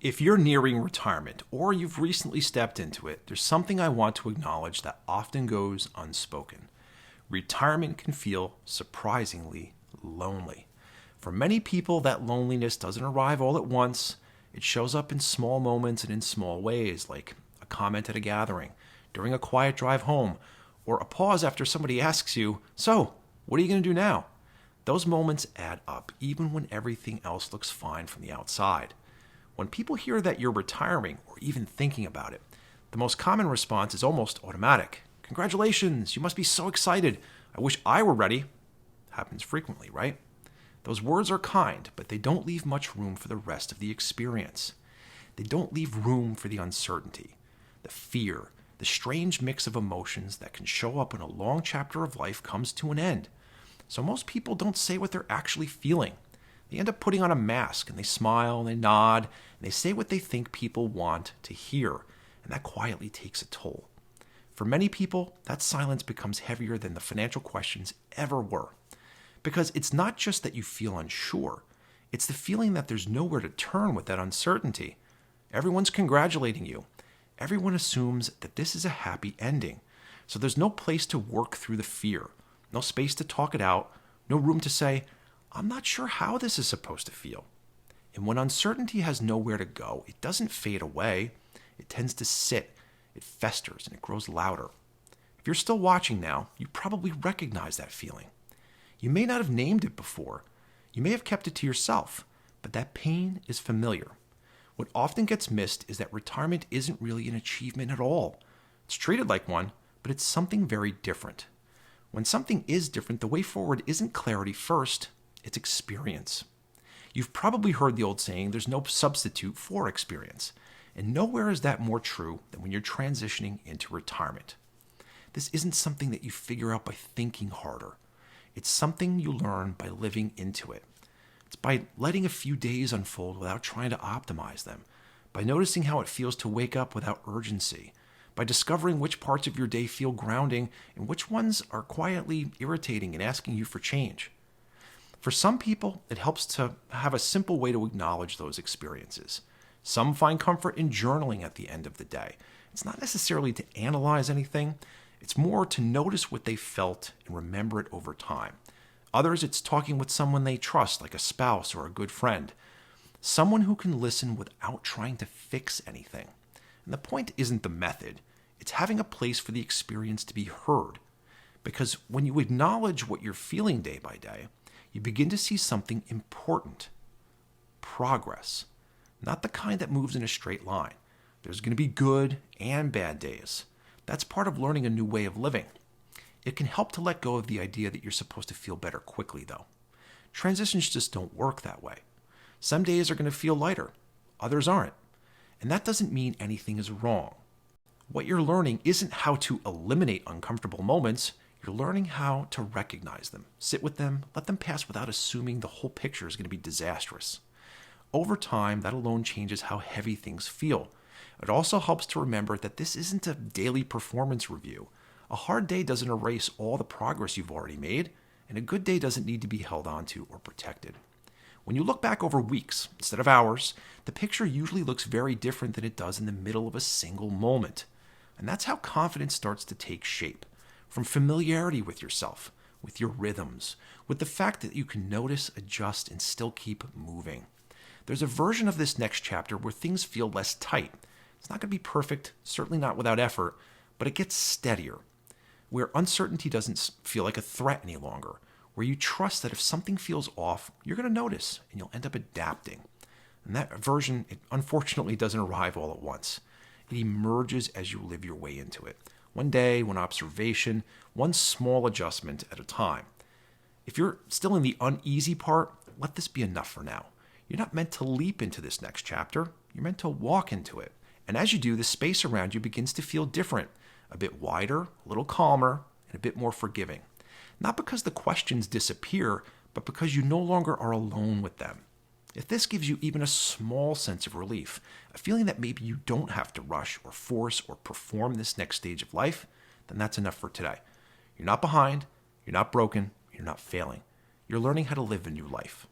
If you're nearing retirement or you've recently stepped into it, there's something I want to acknowledge that often goes unspoken. Retirement can feel surprisingly lonely. For many people, that loneliness doesn't arrive all at once. It shows up in small moments and in small ways, like a comment at a gathering, during a quiet drive home, or a pause after somebody asks you, "So, what are you going to do now?" Those moments add up, even when everything else looks fine from the outside. When people hear that you're retiring or even thinking about it, the most common response is almost automatic. "Congratulations, you must be so excited. I wish I were ready." Happens frequently, right? Those words are kind, but they don't leave much room for the rest of the experience. They don't leave room for the uncertainty, the fear, the strange mix of emotions that can show up when a long chapter of life comes to an end. So most people don't say what they're actually feeling. They end up putting on a mask, and they smile and they nod and they say what they think people want to hear, and that quietly takes a toll. For many people, that silence becomes heavier than the financial questions ever were. Because it's not just that you feel unsure, it's the feeling that there's nowhere to turn with that uncertainty. Everyone's congratulating you. Everyone assumes that this is a happy ending. So there's no place to work through the fear, no space to talk it out, no room to say, "I'm not sure how this is supposed to feel." And when uncertainty has nowhere to go, it doesn't fade away. It tends to sit, it festers, and it grows louder. If you're still watching now, you probably recognize that feeling. You may not have named it before. You may have kept it to yourself, but that pain is familiar. What often gets missed is that retirement isn't really an achievement at all. It's treated like one, but it's something very different. When something is different, the way forward isn't clarity first, it's experience. You've probably heard the old saying, there's no substitute for experience. And nowhere is that more true than when you're transitioning into retirement. This isn't something that you figure out by thinking harder. It's something you learn by living into it. It's by letting a few days unfold without trying to optimize them, by noticing how it feels to wake up without urgency, by discovering which parts of your day feel grounding and which ones are quietly irritating and asking you for change. For some people, it helps to have a simple way to acknowledge those experiences. Some find comfort in journaling at the end of the day. It's not necessarily to analyze anything. It's more to notice what they felt and remember it over time. Others, it's talking with someone they trust, like a spouse or a good friend. Someone who can listen without trying to fix anything. And the point isn't the method. It's having a place for the experience to be heard. Because when you acknowledge what you're feeling day by day, you begin to see something important. Progress. Not the kind that moves in a straight line. There's going to be good and bad days. That's part of learning a new way of living. It can help to let go of the idea that you're supposed to feel better quickly, though. Transitions just don't work that way. Some days are going to feel lighter, others aren't. And that doesn't mean anything is wrong. What you're learning isn't how to eliminate uncomfortable moments. You're learning how to recognize them, sit with them, let them pass without assuming the whole picture is going to be disastrous. Over time, that alone changes how heavy things feel. It also helps to remember that this isn't a daily performance review. A hard day doesn't erase all the progress you've already made, and a good day doesn't need to be held onto or protected. When you look back over weeks instead of hours, the picture usually looks very different than it does in the middle of a single moment. And that's how confidence starts to take shape. From familiarity with yourself, with your rhythms, with the fact that you can notice, adjust, and still keep moving. There's a version of this next chapter where things feel less tight. It's not going to be perfect, certainly not without effort, but it gets steadier, where uncertainty doesn't feel like a threat any longer, where you trust that if something feels off, you're going to notice and you'll end up adapting. And that version, it unfortunately doesn't arrive all at once. It emerges as you live your way into it. One day, one observation, one small adjustment at a time. If you're still in the uneasy part, let this be enough for now. You're not meant to leap into this next chapter. You're meant to walk into it. And as you do, the space around you begins to feel different, a bit wider, a little calmer, and a bit more forgiving. Not because the questions disappear, but because you no longer are alone with them. If this gives you even a small sense of relief, a feeling that maybe you don't have to rush or force or perform this next stage of life, then that's enough for today. You're not behind, you're not broken, you're not failing. You're learning how to live a new life.